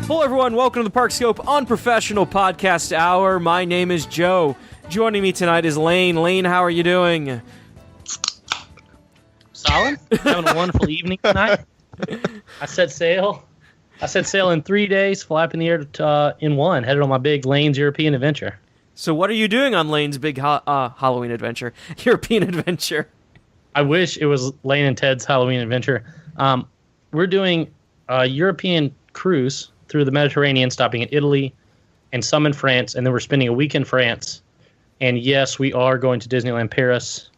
Hello, everyone. Welcome to the Parkscope Unprofessional Podcast Hour. My name is Joe. Joining me tonight is Lane. Lane, how are you doing? Solid. Having a wonderful evening tonight. I set sail in 3 days, fly up in the air in one, headed on my big Lane's European adventure. So what are you doing on Lane's big Halloween adventure? European adventure? I wish it was Lane and Ted's Halloween adventure. We're doing a European cruise through the Mediterranean, stopping in Italy and some in France, and then we're spending a week in France. And yes, we are going to Disneyland Paris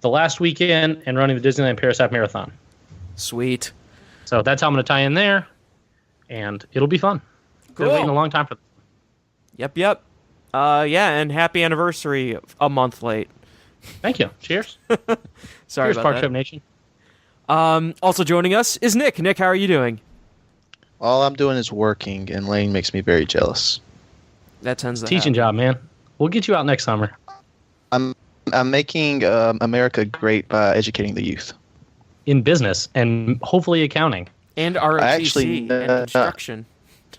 the last weekend and running the Disneyland Paris Half Marathon. Sweet. So that's how I'm going to tie in there, and it'll be fun. Cool. Been waiting a long time for this. Yep. Yeah, and happy anniversary a month late. Thank you. Cheers. Sorry Cheers, about Parkscope that. Nation. Also joining us is Nick. Nick, how are you doing? All I'm doing is working, and Lane makes me very jealous. That tends to Teaching happen. job, man. We'll get you out next summer. I'm making America great by educating the youth. In business and hopefully accounting. And ROTC Actually, and construction.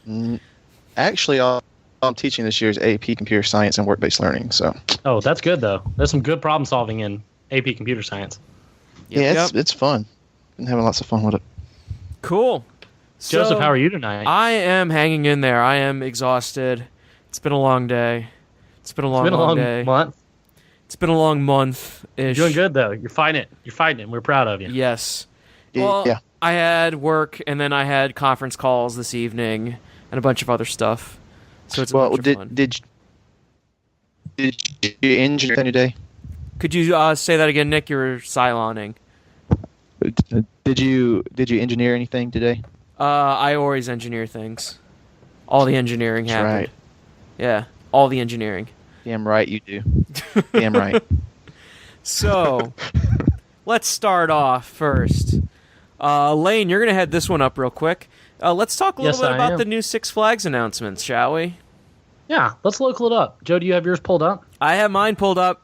All I'm teaching this year is AP Computer Science and Work-Based Learning. So Oh, that's good, though. There's some good problem solving in AP Computer Science. it's fun. Been having lots of fun with it. Cool. Joseph, So, how are you tonight? I am hanging in there. I am exhausted. It's been a long day. It's been a long day. month. It's been a long month. You're doing good, though. You're fighting it. You're fighting it. We're proud of you. Yes. Well, Yeah. I had work, and then I had conference calls this evening, and a bunch of other stuff. So it's a bunch of fun. Did you engineer any day? Could you say that again, Nick? You were siloning. Did you engineer anything today? I always engineer things. All the engineering That's happened. right. Yeah, all the engineering. Damn right you do. Damn right. So, let's start off first. Lane, you're going to head this one up real quick. Let's talk a little Yes, bit I about am. the new Six Flags announcements, shall we? Yeah, let's local it up. Joe, do you have yours pulled up? I have mine pulled up.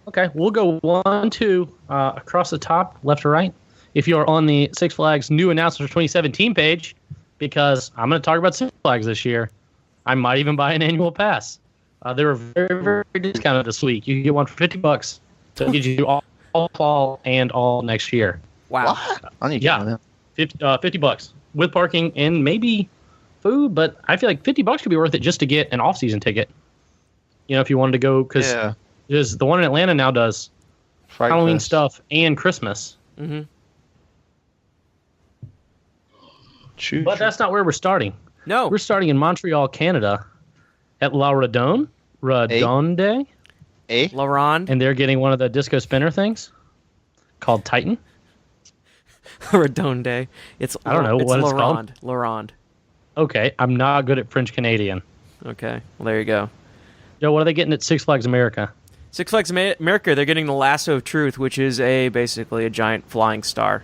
Okay, we'll go 1, 2 across the top, left to right. If you're on the Six Flags new announcements for 2017 page, because I'm going to talk about Six Flags this year. I might even buy an annual pass. They were very, very discounted this week. You can get one for $50 to get you all fall and all next year. Wow. What? I need to get one now. $50 with parking and maybe food, but I feel like $50 could be worth it just to get an off-season ticket. You know, if you wanted to go, because the one in Atlanta now does Fright Halloween Fest. stuff and Christmas. Mm-hmm. But that's not where we're starting. No. We're starting in Montreal, Canada, at La Redonde, LaRonde. and they're getting one of the disco spinner things called Titan. Redonde. I don't know what it's called. LaRonde. Okay, I'm not good at French Canadian. Okay. Well, there you go. Yo, what are they getting at Six Flags America? Six Flags America, they're getting the Lasso of Truth, which is basically a giant flying star.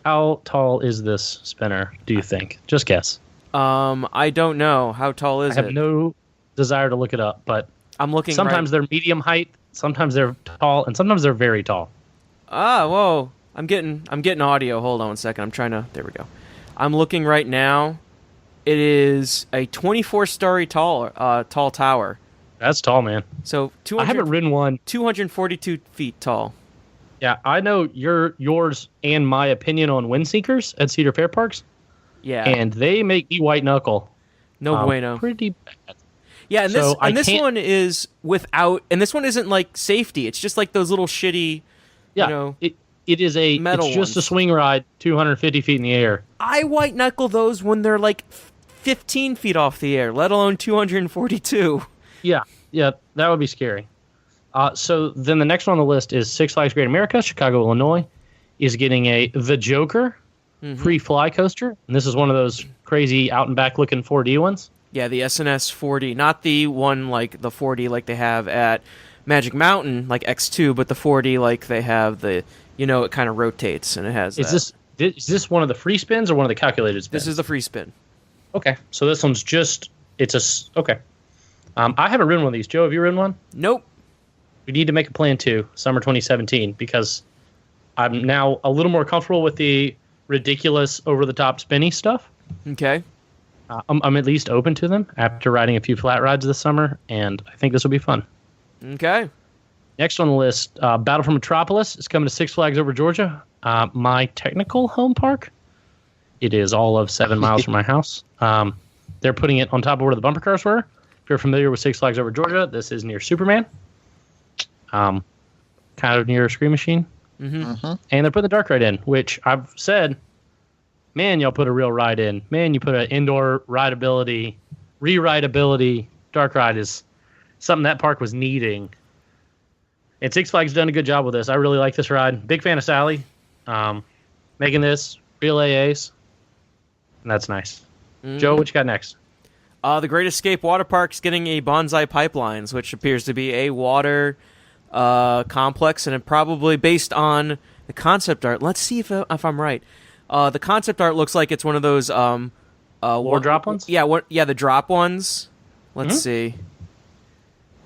How tall is this spinner, do you think? Just guess. I don't know. How tall is I have it? no desire to look it up, but I'm looking sometimes they're medium height, sometimes they're tall, and sometimes they're very tall. Whoa. I'm getting audio. Hold on one second. There we go. I'm looking right now. It is a 24-story tall tower. That's tall, man. So I haven't ridden one. 242 feet tall. Yeah, I know yours and my opinion on Windseekers at Cedar Fair Parks, Yeah. and they make me white knuckle. No bueno. Pretty bad. Yeah, and So this one is without, and this one isn't like safety. It's just like those little shitty, Yeah, you know, it is a metal it's just a ones. swing ride, 250 feet in the air. I white knuckle those when they're like 15 feet off the air, let alone 242. Yeah, that would be scary. So then the next one on the list is Six Flags Great America, Chicago, Illinois, is getting The Joker free fly coaster. And this is one of those crazy out and back looking 4D ones. Yeah, the SNS 4D, not the one like the 4D like they have at Magic Mountain, like X2, but the 4D like they have the, it kind of rotates and it has Is this one of the free spins or one of the calculated spins? This is the free spin. Okay, so this one's okay. I haven't ridden one of these. Joe, have you ridden one? Nope. we need to make a plan too, summer 2017, because I'm now a little more comfortable with the ridiculous, over-the-top spinny stuff. Okay. I'm at least open to them after riding a few flat rides this summer, and I think this will be fun. Okay. Next on the list, Battle for Metropolis is coming to Six Flags Over Georgia, my technical home park. It is all of 7 miles from my house. They're putting it on top of where the bumper cars were. If you're familiar with Six Flags Over Georgia, this is near Superman. Kind of near a Scream Machine. Mm-hmm. And they're putting the dark ride in, which I've said, man, y'all put a real ride in. Man, you put an indoor rideability, re-rideability. Dark ride is something that park was needing. And Six Flags done a good job with this. I really like this ride. Big fan of Sally. Making this real AAs. And that's nice. Mm-hmm. Joe, what you got next? The Great Escape Water Park's getting a Bonsai Pipelines, which appears to be a water complex, and it probably based on the concept art. Let's see if I'm right. The concept art looks like it's one of those War drop ones? Yeah, the drop ones. Let's see.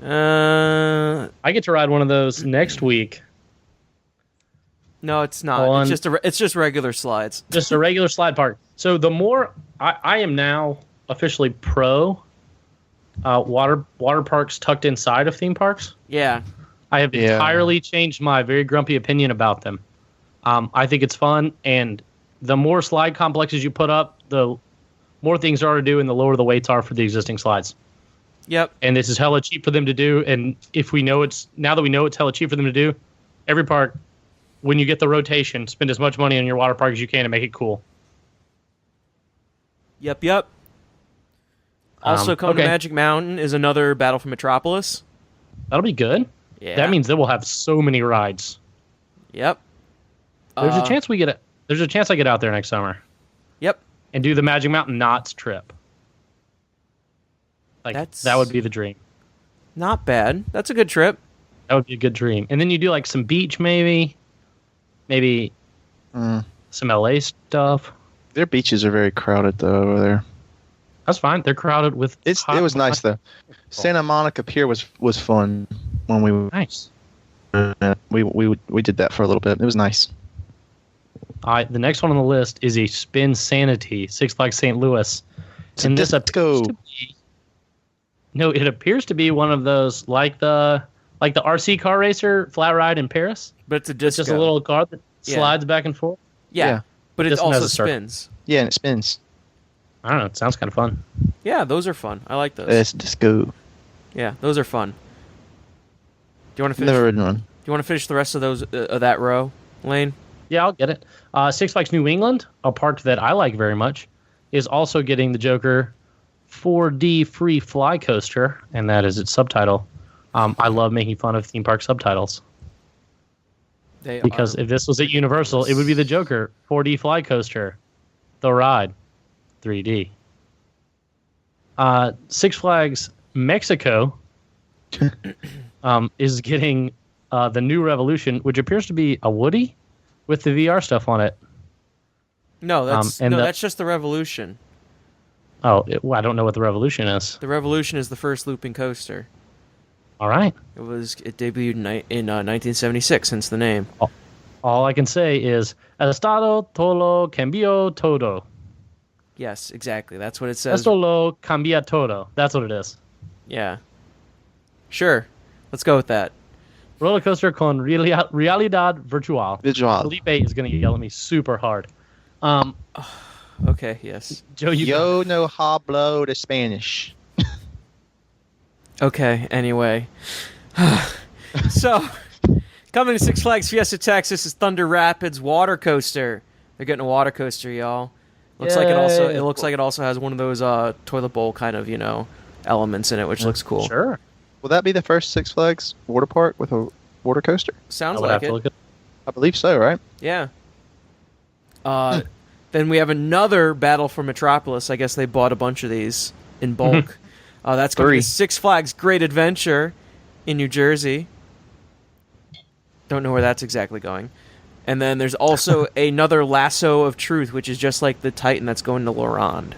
I get to ride one of those next week. No, it's not. It's just regular slides. Just a regular slide park. So the more I am now officially pro water parks tucked inside of theme parks. Yeah. I have entirely changed my very grumpy opinion about them. I think it's fun, and the more slide complexes you put up, the more things there are to do, and the lower the weights are for the existing slides. Yep. And this is hella cheap for them to do. And now that we know it's hella cheap for them to do, every park, when you get the rotation, spend as much money on your water park as you can to make it cool. Yep. Also coming to Magic Mountain is another Battle for Metropolis. That'll be good. Yeah. That means they will have so many rides. Yep. There's a chance there's a chance I get out there next summer. Yep. And do the Magic Mountain Knots trip. That would be the dream. Not bad. That's a good trip. That would be a good dream. And then you do like some beach maybe some LA stuff. Their beaches are very crowded though over there. That's fine. They're crowded with. It was nice though. Santa Monica Pier was fun when we nice. We did that for a little bit. It was nice. The next one on the list is a Spin Sanity, Six Flags St. Louis. And this it appears to be one of those like the RC car racer flat ride in Paris. But it's a disco. It's just a little car that slides back and forth. Yeah. But it also has a spins. Yeah, and it spins. I don't know. It sounds kind of fun. Yeah, those are fun. I like those. It's disco. Yeah, those are fun. Do you want to finish? Never ridden one. Do you want to finish the rest of those of that row, Lane? Yeah, I'll get it. Six Flags New England, a park that I like very much, is also getting the Joker 4D free fly coaster, and that is its subtitle. I love making fun of theme park subtitles. Because if this was at Universal, it would be the Joker 4D fly coaster, the ride, 3D. Six Flags Mexico is getting the new Revolution, which appears to be a Woody with the VR stuff on it. No, that's just the Revolution. Oh, I don't know what the Revolution is. The Revolution is the first looping coaster. All right. It debuted in 1976, hence the name. All I can say is Estado todo cambio todo. Yes, exactly. That's what it says. Esto lo cambia todo. That's what it is. Yeah. Sure. Let's go with that. Roller coaster con realidad virtual. Felipe is going to yell at me super hard. Okay, yes. Joe, Yo no hablo de Spanish. Okay, anyway. So, coming to Six Flags Fiesta Texas is Thunder Rapids water coaster. They're getting a water coaster, y'all. Looks like it also has one of those toilet bowl kind of, elements in it, which looks cool. Sure. Will that be the first Six Flags water park with a water coaster? Sounds like it. I believe so, right? Yeah. Then we have another Battle for Metropolis. I guess they bought a bunch of these in bulk. That's going to be Six Flags Great Adventure in New Jersey. Don't know where that's exactly going. And then there's also another Lasso of Truth, which is just like the Titan that's going to Lorand.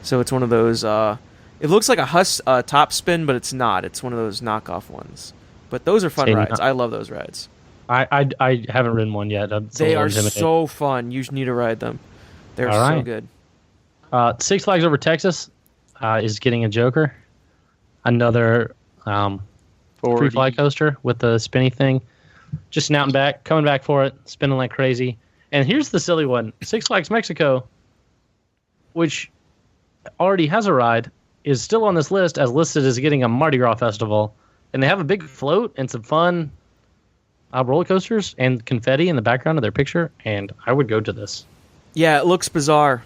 So it's one of those... it looks like a Huss top spin, but it's not. It's one of those knockoff ones. But those are fun See, rides. I love those rides. I haven't ridden one yet. I'm They a little are intimidated. so fun. You need to ride them. They're All so right. good. Six Flags Over Texas is getting a Joker, another free fly coaster with the spinny thing, just an out and back, coming back for it, spinning like crazy. And here's the silly one: Six Flags Mexico, which already has a ride, is still on this list as listed as getting a Mardi Gras festival, and they have a big float and some fun roller coasters and confetti in the background of their picture. And I would go to this. Yeah, it looks bizarre.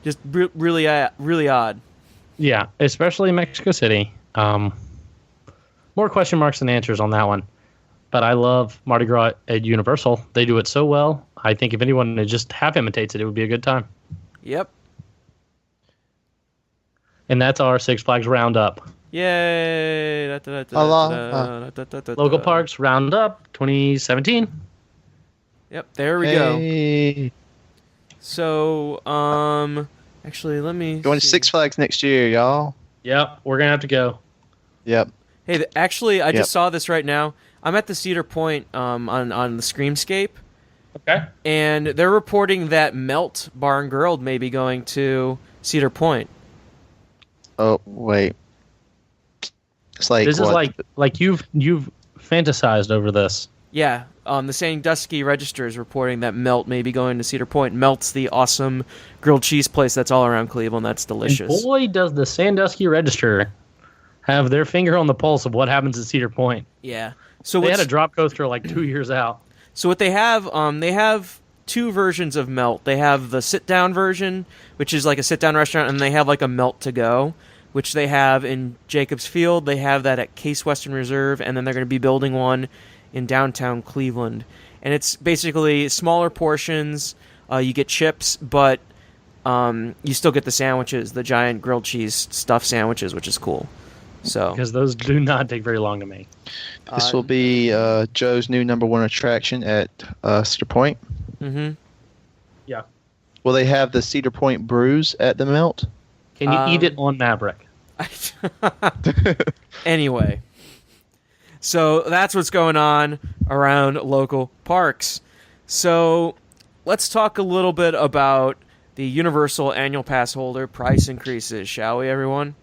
Just really odd. Yeah, especially Mexico City. More question marks than answers on that one. But I love Mardi Gras at Universal. They do it so well. I think if anyone just half imitates it, it would be a good time. Yep. And that's our Six Flags Roundup. Yay! Local Parks Roundup 2017. Yep, there we go. So, actually, let me Going to see. Six Flags next year, y'all. Yep, we're going to have to go. Yep. Hey, actually, I just saw this right now. I'm at the Cedar Point on the Screamscape, Okay. and they're reporting that Melt Bar and Grill may be going to Cedar Point. Oh, wait. It's like This what? is like you've fantasized over this. Yeah, the Sandusky Register is reporting that Melt may be going to Cedar Point. Melt's the awesome grilled cheese place that's all around Cleveland. That's delicious. And boy, does the Sandusky Register have their finger on the pulse of what happens at Cedar Point. Yeah. So They had a drop coaster like 2 years out. So what they have two versions of Melt. They have the sit-down version, which is like a sit-down restaurant, and they have like a Melt to go, which they have in Jacobs Field. They have that at Case Western Reserve, and then they're going to be building one in downtown Cleveland. And it's basically smaller portions. You get chips, but you still get the sandwiches, the giant grilled cheese stuffed sandwiches, which is cool. So Because those do not take very long to make. This will be Joe's new #1 attraction at Cedar Point. Mm-hmm. Yeah. Will they have the Cedar Point brews at the Melt? Can you eat it on Maverick? Anyway, so that's what's going on around local parks. So let's talk a little bit about the Universal annual pass holder price increases, shall we, everyone?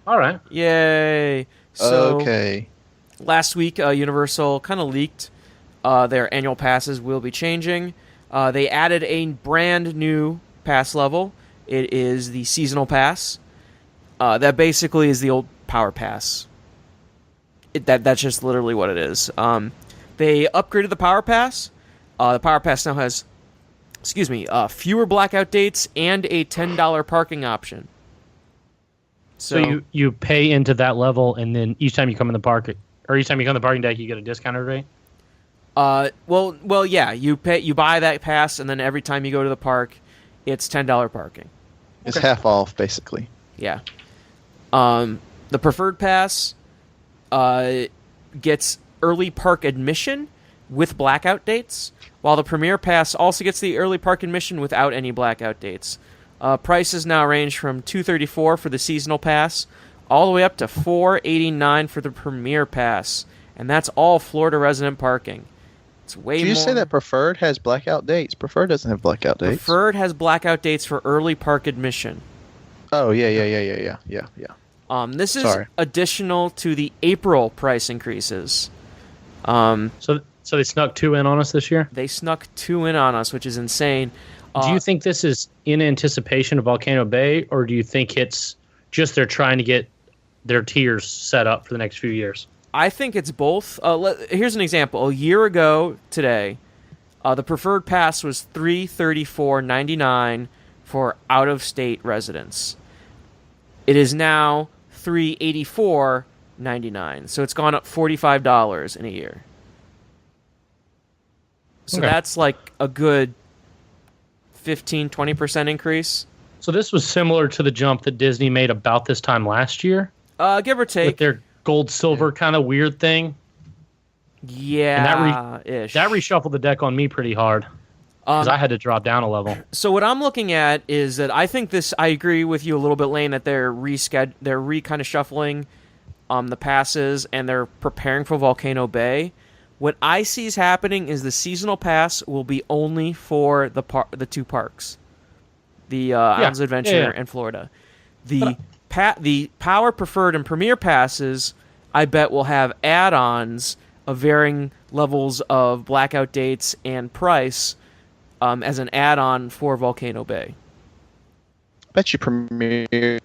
All right. Yay! So Okay. last week, Universal kind of leaked their annual passes will be changing. They added a brand new pass level. It is the seasonal pass. That basically is the old Power Pass. That's just literally what it is. They upgraded the Power Pass. The Power Pass now has, fewer blackout dates and a $10 parking option. So you pay into that level, and then each time you come in the park, or each time you come to the parking deck, you get a discounted rate? Well, yeah. You buy that pass, and then every time you go to the park, it's $10 parking. It's half off, basically. Yeah. The preferred pass gets early park admission with blackout dates, while the premier pass also gets the early park admission without any blackout dates. Prices now range from $234 for the seasonal pass, all the way up to $489 for the premier pass, and that's all Florida resident parking. It's way Did you more. say that Preferred has blackout dates? Preferred doesn't have blackout dates. Preferred has blackout dates for early park admission. Oh, yeah. This is Sorry. additional to the April price increases. So they snuck 2 in on us this year? They snuck 2 in on us, which is insane. Do you think this is in anticipation of Volcano Bay, or do you think it's just they're trying to get their tiers set up for the next few years? I think it's both. Here's an example. A year ago today, the preferred pass was $334.99 for out-of-state residents. It is now $384.99, so it's gone up $45 in a year. So that's like a good 15-20% increase. So this was similar to the jump that Disney made about this time last year, Give or take. with their gold-silver kind of weird thing. Yeah, That reshuffled the deck on me pretty hard, because I had to drop down a level. So what I'm looking at is that I think this. I agree with you a little bit, Lane, that they're kind of shuffling the passes, and they're preparing for Volcano Bay. What I see is happening is the seasonal pass will be only for the two parks, the Islands of Adventure and Florida. The Power Preferred and Premier passes, I bet, will have add-ons of varying levels of blackout dates and price as an add-on for Volcano Bay. I bet you Premier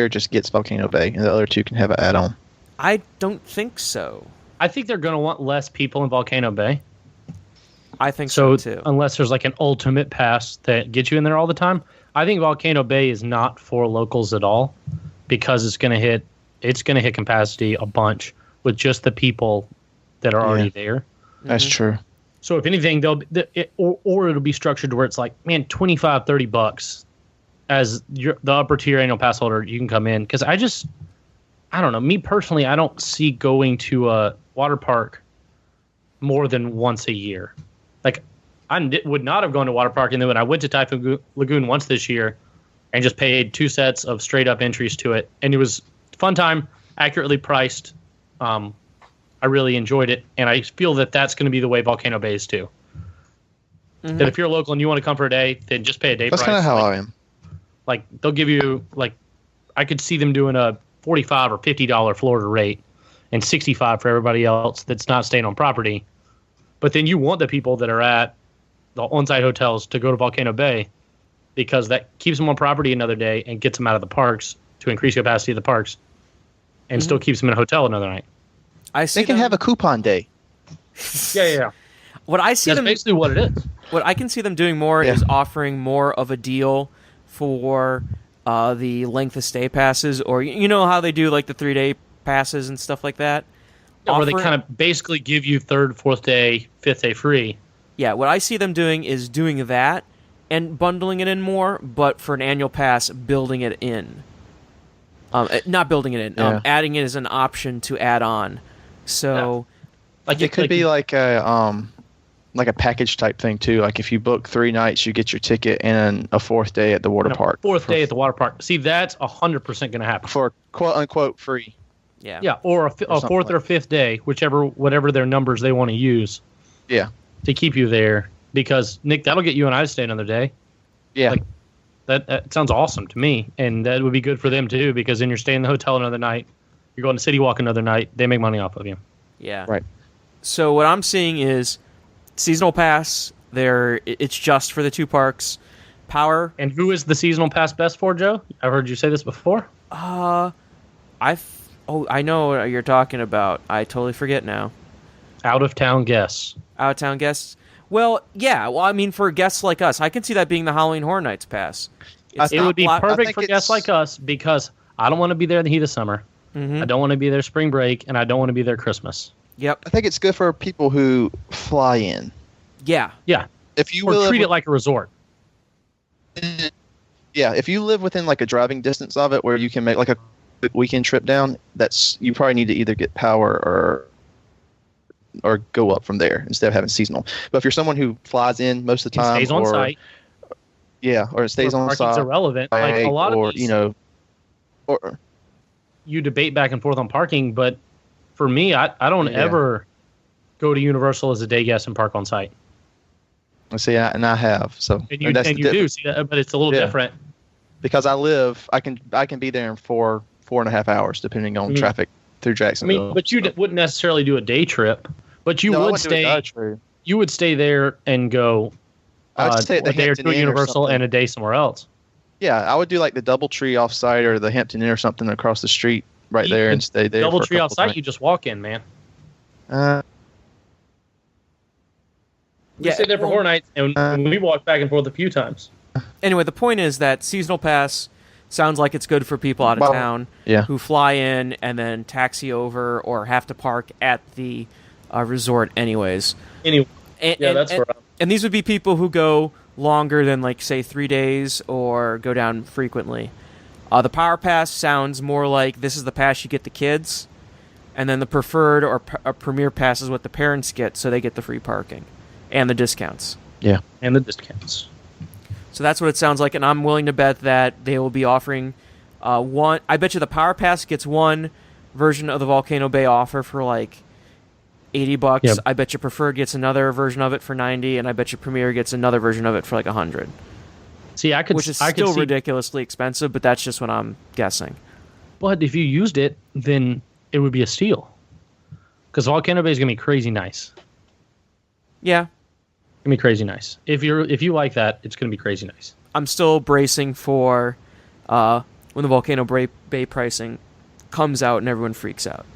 just gets Volcano Bay, and the other two can have an add-on. I don't think so. I think they're going to want less people in Volcano Bay. I think so too. Unless there's like an ultimate pass that gets you in there all the time, I think Volcano Bay is not for locals at all, because it's going to hit capacity a bunch with just the people that are already there. That's true. So if anything, or it'll be structured to where it's like, man, $25, $30 as the upper tier annual pass holder, you can come in. Because I don't know. Me personally, I don't see going to a water park more than once a year. Like, I would not have gone to water park, and then when I went to Typhoon Lagoon once this year and just paid 2 sets of straight up entries to it, and it was a fun time, accurately priced. I really enjoyed it, and I feel that that's going to be the way Volcano Bay is too. Mm-hmm. That if you're local and you want to come for a day, then just pay a day price. That's kind of how I am. Like, they'll give you, like, I could see them doing a $45 or $50 Florida rate and $65 for everybody else that's not staying on property. But then you want the people that are at the on-site hotels to go to Volcano Bay, because that keeps them on property another day and gets them out of the parks to increase the capacity of the parks, and still keeps them in a hotel another night. They can have a coupon day. Yeah. What I see That's basically what it is. What I can see them doing more is offering more of a deal for the length of stay passes, or you know how they do like the 3-day passes and stuff like that. Yeah, where they kind of basically give you 3rd, 4th day, 5th day free. Yeah, what I see them doing is doing that and bundling it in more, but for an annual pass, building it in. Not building it in, adding it as an option to add on. So, like it could be like a package type thing too. Like if you book 3 nights, you get your ticket and a 4th day at the water park. 4th day at the water park. See, that's 100% going to happen for quote unquote free. Yeah, or a 4th or 5th day, whatever their numbers they want to use. Yeah, to keep you there, because Nick, that'll get you and I to stay another day. Yeah, like that sounds awesome to me, and that would be good for them too, because then you're staying in the hotel another night. You're going to City Walk another night. They make money off of you. Yeah. Right. So what I'm seeing is seasonal pass. It's just for the 2 parks. Power. And who is the seasonal pass best for, Joe? I've heard you say this before. I know what you're talking about. I totally forget now. Out of town guests. Well, yeah. Well, I mean, for guests like us, I can see that being the Halloween Horror Nights pass. It would be perfect for guests like us, because I don't want to be there in the heat of summer. Mm-hmm. I don't want to be there spring break, and I don't want to be there Christmas. Yep. I think it's good for people who fly in. Yeah. If you treat it like a resort. Yeah, if you live within like a driving distance of it, where you can make like a weekend trip down, you probably need to either get power or go up from there instead of having seasonal. But if you're someone who flies in most of the time, stays on site. Yeah, or it stays on site. Parking's irrelevant. Like a lot of these, or you debate back and forth on parking, but for me, I don't ever go to Universal as a day guest and park on site. See, and I have. So and you do see that, but it's a little different. Because I can be there in 4.5 hours, depending on traffic through Jacksonville. But you wouldn't necessarily do a day trip. But you would stay. You would stay there and go I would stay at the a day or Hampton two at Inn or Universal something. and a day somewhere else. Yeah, I would do like the DoubleTree offsite or the Hampton Inn or something across the street right there and stay there. DoubleTree offsite, you just walk in, man. We stayed there for 4 nights, and we walked back and forth a few times. Anyway, the point is that seasonal pass sounds like it's good for people out of town who fly in and then taxi over or have to park at the resort anyways. Anyway, that's where and these would be people who go longer than, like, say, 3 days or go down frequently. The Power Pass sounds more like this is the pass you get the kids, and then the Preferred or Premier Pass is what the parents get, so they get the free parking and the discounts. Yeah, and the discounts. So that's what it sounds like, and I'm willing to bet that they will be offering one. I bet you the Power Pass gets one version of the Volcano Bay offer for like $80. Yep. I bet you Preferred gets another version of it for $90, and I bet you Premier gets another version of it for like $100. See, Which is still ridiculously expensive, but that's just what I'm guessing. But if you used it, then it would be a steal. Because Volcano Bay is gonna be crazy nice. Yeah, Gonna be crazy nice. If you like that, it's gonna be crazy nice. I'm still bracing for when the Volcano Bay pricing comes out and everyone freaks out.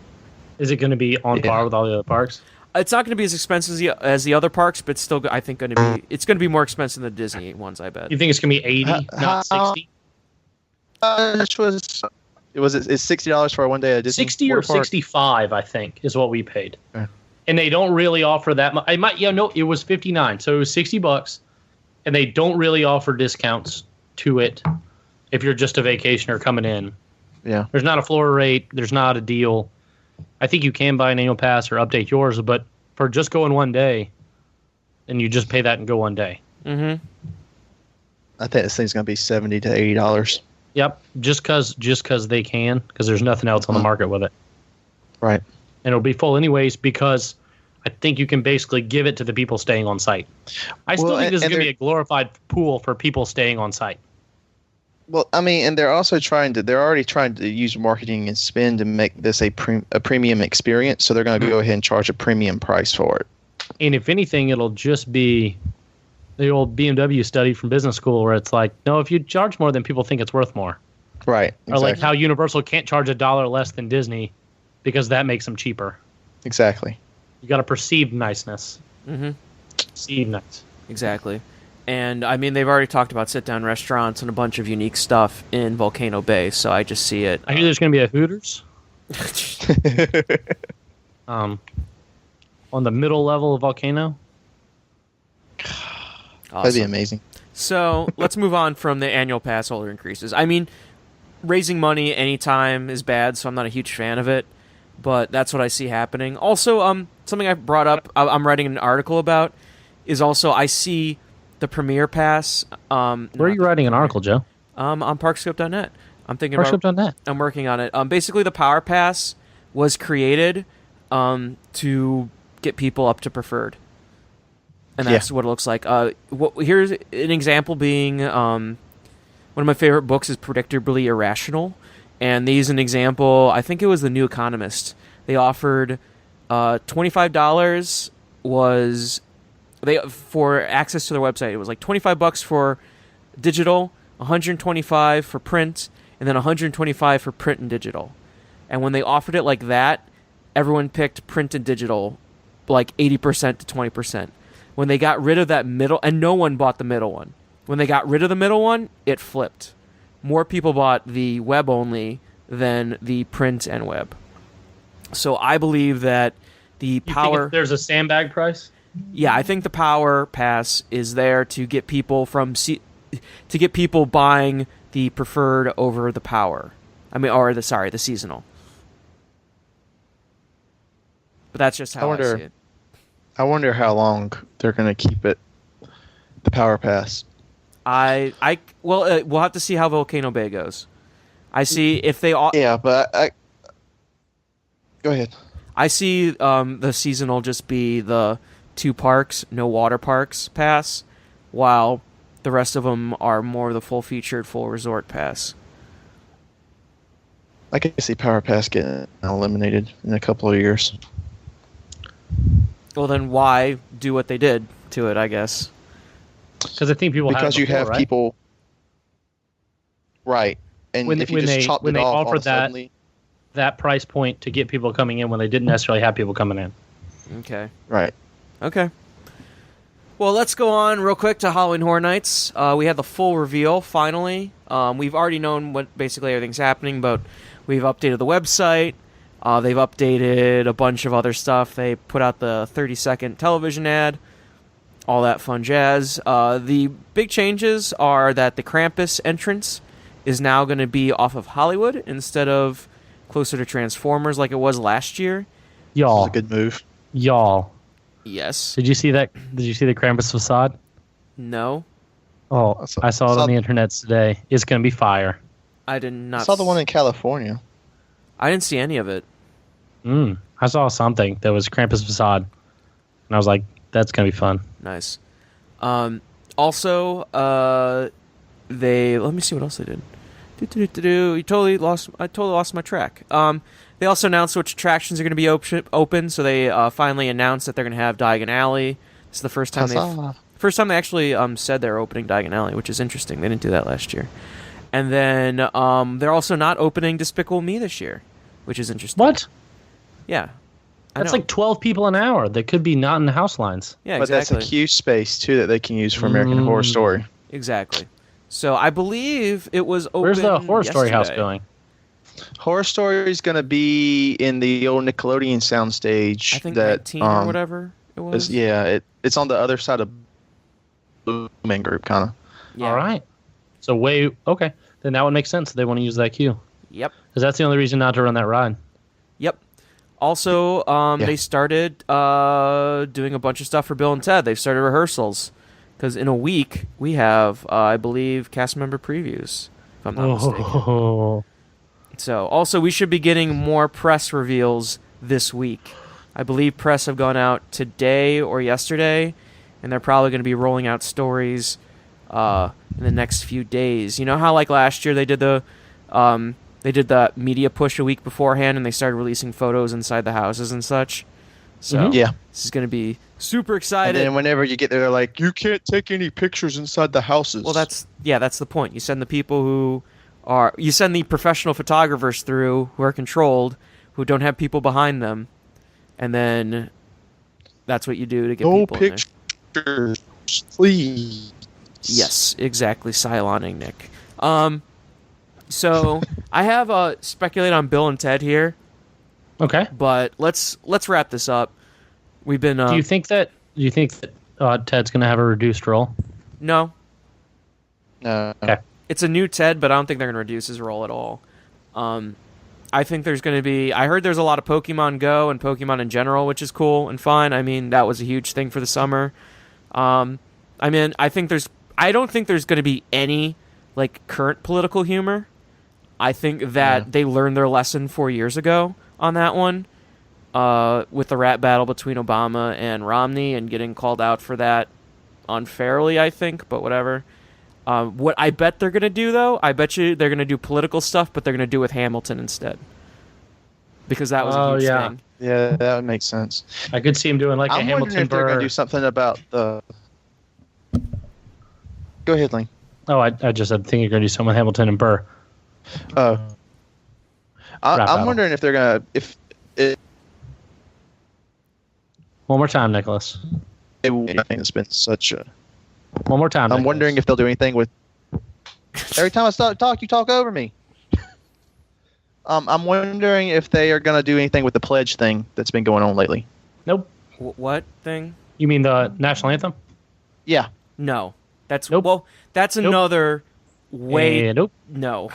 Is it gonna be on par with all the other parks? It's not going to be as expensive as the other parks, but still, I think it's going to be more expensive than the Disney ones. I bet. You think it's gonna be 80, not 60? It's $60 for a 1 day at Disney 60 or water park? 65, I think, is what we paid. Yeah. And they don't really offer that much. It was 59, so it was $60, and they don't really offer discounts to it if you're just a vacationer coming in. Yeah. There's not a floor rate. There's not a deal. I think you can buy an annual pass or update yours, but for just going 1 day, then you just pay that and go 1 day. Mm-hmm. I think this thing's going to be $70 to $80. Yep, just because they can, because there's nothing else on the market with it. Right. And it'll be full anyways because I think you can basically give it to the people staying on site. I still think this is going to be a glorified pool for people staying on site. Well, I mean, and they're already trying to use marketing and spend to make this a premium experience. So they're going to go ahead and charge a premium price for it. And if anything, it'll just be the old BMW study from business school where it's like, no, if you charge more, then people think it's worth more. Right. Exactly. Or like how Universal can't charge $1 less than Disney because that makes them cheaper. Exactly. You got a perceived niceness. Mm-hmm. Perceived nice. Exactly. And I mean, they've already talked about sit-down restaurants and a bunch of unique stuff in Volcano Bay, so I just see it. I hear there's going to be a Hooters. On the middle level of Volcano. Awesome. That'd be amazing. So let's move on from the annual pass holder increases. I mean, raising money anytime is bad, so I'm not a huge fan of it, but that's what I see happening. Also, something I brought up, I'm writing an article about, is also I see the Premier Pass. Where are you writing an article, Joe? On Parkscope.net. I'm thinking Parkscope.net. I'm working on it. Basically, the Power Pass was created to get people up to Preferred, and that's what it looks like. Here's an example being one of my favorite books is Predictably Irrational, and they use an example. I think it was The New Economist. They offered $25 for access to their website. It was like $25 for digital, $125 for print, and then $125 for print and digital. And when they offered it like that, everyone picked print and digital like 80% to 20%. When they got rid of that middle, and no one bought the middle one. When they got rid of the middle one, it flipped. More people bought the web only than the print and web. So I believe that the power... there's a sandbag price? Yeah, I think the Power Pass is there to get people buying the Preferred over the Power. The seasonal. But that's just how I see it. I wonder how long they're going to keep it, the Power Pass. We'll have to see how Volcano Bay goes. I see if they all. Yeah, but go ahead. I see the seasonal just be the 2 parks, no water parks pass, while the rest of them are more the full-featured, full resort pass. I can see Power Pass getting eliminated in a couple of years. Well, then why do what they did to it, I guess? Because I think people because have it before, you have right? people, right? And if you just chopped it off, all of a sudden, that price point to get people coming in when they didn't necessarily have people coming in. Okay. Right. Okay. Well, let's go on real quick to Halloween Horror Nights. We had the full reveal, finally. We've already known what basically everything's happening, but we've updated the website. They've updated a bunch of other stuff. They put out the 30-second television ad, all that fun jazz. The big changes are that the Krampus entrance is now going to be off of Hollywood instead of closer to Transformers like it was last year. Y'all. That's a good move. Y'all. Yes. Did you see that? Did you see the Krampus facade? No. Oh, I saw it on the internet today. It's going to be fire. I did not. I saw the one in California. I didn't see any of it. I saw something that was Krampus Facade, and I was like, "That's gonna be fun." Nice. Also, they let me see what else they did. I totally lost my track. They also announced which attractions are going to be open. So they finally announced that they're going to have Diagon Alley. This is the first time they actually said they're opening Diagon Alley, which is interesting. They didn't do that last year. And then they're also not opening Despicable Me this year, which is interesting. What? Yeah. That's like 12 people an hour that could be not in the house lines. Yeah, but exactly. that's a queue space too that they can use for American Horror Story. Exactly. So I believe it was open. Where's the Horror Story house yesterday. going? Horror Story is going to be in the old Nickelodeon soundstage. I think that 19 or whatever it was. It's on the other side of Blue Man Group, kind of. Yeah. All right. So okay. Then that would make sense. They want to use that queue. Yep. Because that's the only reason not to run that ride. Yep. Also, they started doing a bunch of stuff for Bill and Ted. They've started rehearsals. Because in a week, we have, I believe, cast member previews, if I'm not mistaken. So, also, we should be getting more press reveals this week. I believe press have gone out today or yesterday, and they're probably going to be rolling out stories in the next few days. You know how, like, last year they did the media push a week beforehand, and they started releasing photos inside the houses and such? So, this is going to be super excited. And then whenever you get there, they're like, you can't take any pictures inside the houses. Well, that's the point. You send the people you send the professional photographers through who are controlled, who don't have people behind them, and then that's what you do to get people in there. No pictures, please. Yes, exactly. Cyloning Nick. So I have speculate on Bill and Ted here. Okay. But let's wrap this up. We've been. Do you think that Ted's going to have a reduced role? No. No. Okay. It's a new Ted, but I don't think they're going to reduce his role at all. I think there's going to be... I heard there's a lot of Pokemon Go and Pokemon in general, which is cool and fun. I mean, that was a huge thing for the summer. I don't think there's going to be any like current political humor. I think that they learned their lesson 4 years ago on that one, with the rap battle between Obama and Romney and getting called out for that unfairly, I think, but whatever. What I bet they're going to do, though, I bet you they're going to do political stuff, but they're going to do with Hamilton instead. Because that was a huge thing. Yeah, that would make sense. I could see him doing like a Hamilton wondering if they're going Burr. to do something about the... Go ahead, Lane. Oh, I just said, think you're going to do something with Hamilton and Burr. I'm wondering if they're going to... One more time, Nicholas. It's been such a... One more time, I'm Nicholas. wondering if they'll do anything with... Every time I start talk, you talk over me. I'm wondering if they are going to do anything with the pledge thing that's been going on lately. Nope. What thing? You mean the national anthem? Yeah. No. That's Nope. Well, that's another way... Nope. No.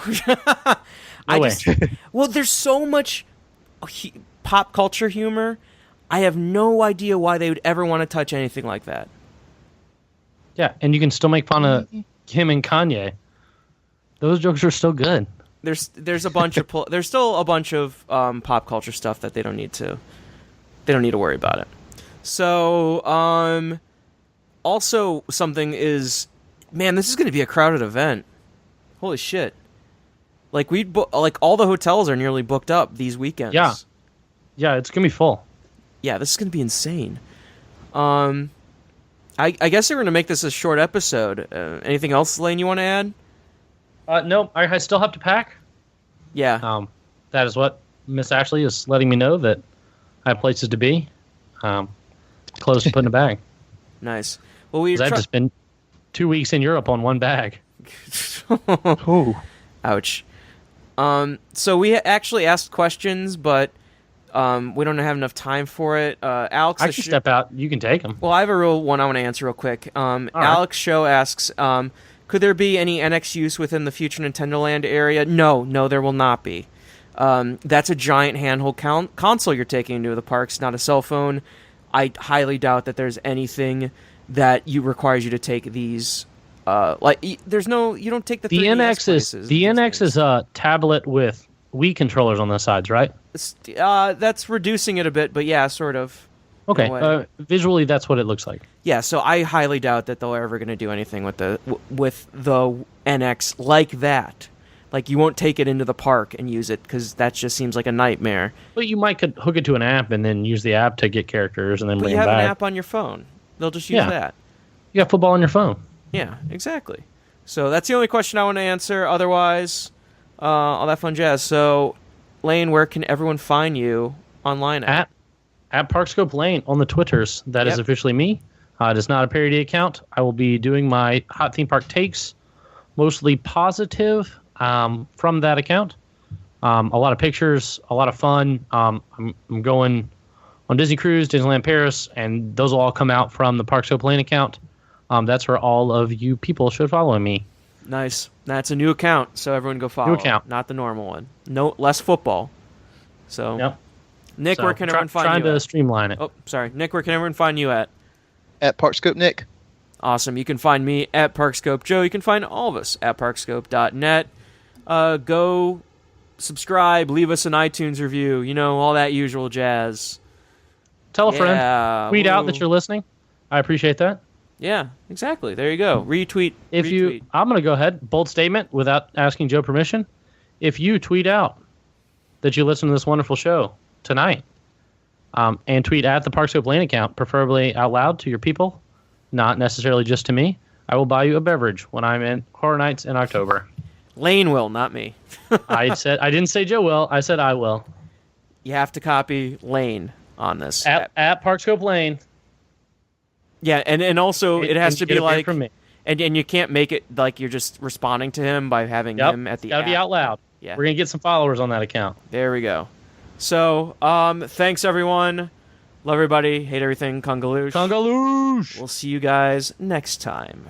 No way. Well, there's so much pop culture humor. I have no idea why they would ever want to touch anything like that. Yeah, and you can still make fun of him and Kanye. Those jokes are still good. There's a bunch of there's still a bunch of pop culture stuff that they don't need to worry about it. So also something is, man, this is going to be a crowded event. Holy shit! Like like all the hotels are nearly booked up these weekends. Yeah, it's gonna be full. Yeah, this is going to be insane. I guess they were going to make this a short episode. Anything else, Lane, you want to add? No, I still have to pack. Yeah. That is what Miss Ashley is letting me know, that I have places to be. Clothes to put in a bag. Nice. Well, I've just been 2 weeks in Europe on one bag. Ooh. Ouch. So we actually asked questions, but we don't have enough time for it. Alex, I can step out. You can take them. Well, I have a real one I want to answer real quick. Alex Show asks, could there be any NX use within the future Nintendo Land area? No, there will not be. That's a giant handheld console you're taking into the parks, not a cell phone. I highly doubt that there's anything that requires you to take these. You don't take the 3DS NX places the these NX days. is a tablet with Wii controllers on the sides, right? That's reducing it a bit, but yeah, sort of. Okay. Visually, that's what it looks like. Yeah, so I highly doubt that they're ever going to do anything with the NX like that. Like, you won't take it into the park and use it, because that just seems like a nightmare. But you might could hook it to an app and then use the app to get characters and then But bring you them have back. an app on your phone. They'll just use that. You got football on your phone. Yeah, exactly. So that's the only question I want to answer. Otherwise, all that fun jazz. So, Lane, where can everyone find you online at? At Parkscope Lane on the Twitters. That is officially me. It is not a parody account. I will be doing my hot theme park takes, mostly positive, from that account. A lot of pictures, a lot of fun. I'm going on Disney Cruise, Disneyland Paris, and those will all come out from the Parkscope Lane account. That's where all of you people should follow me. Nice. That's a new account, so everyone go follow. New account. Not the normal one. No, less football. So, Yep. Nick, where can everyone find you Trying to at? streamline it. Oh, sorry. Nick, where can everyone find you at? At Parkscope Nick. Awesome. You can find me at Parkscope Joe. You can find all of us at parkscope.net. Go subscribe, leave us an iTunes review, all that usual jazz. Tell a friend. Tweet out that you're listening. I appreciate that. Yeah, exactly. There you go. Retweet. I'm going to go ahead, bold statement without asking Joe permission. If you tweet out that you listen to this wonderful show tonight, and tweet at the Parkscope Lane account, preferably out loud to your people, not necessarily just to me, I will buy you a beverage when I'm in Horror Nights in October. Lane will, not me. I didn't say Joe will. I said I will. You have to copy Lane on this. At Parkscope Lane. Yeah, and also it has to be like, from me. and you can't make it like you're just responding to him by having him at the Gotta be app. out loud. Yeah. We're going to get some followers on that account. There we go. So, thanks everyone. Love everybody. Hate everything. Congaloosh. Congaloosh! We'll see you guys next time.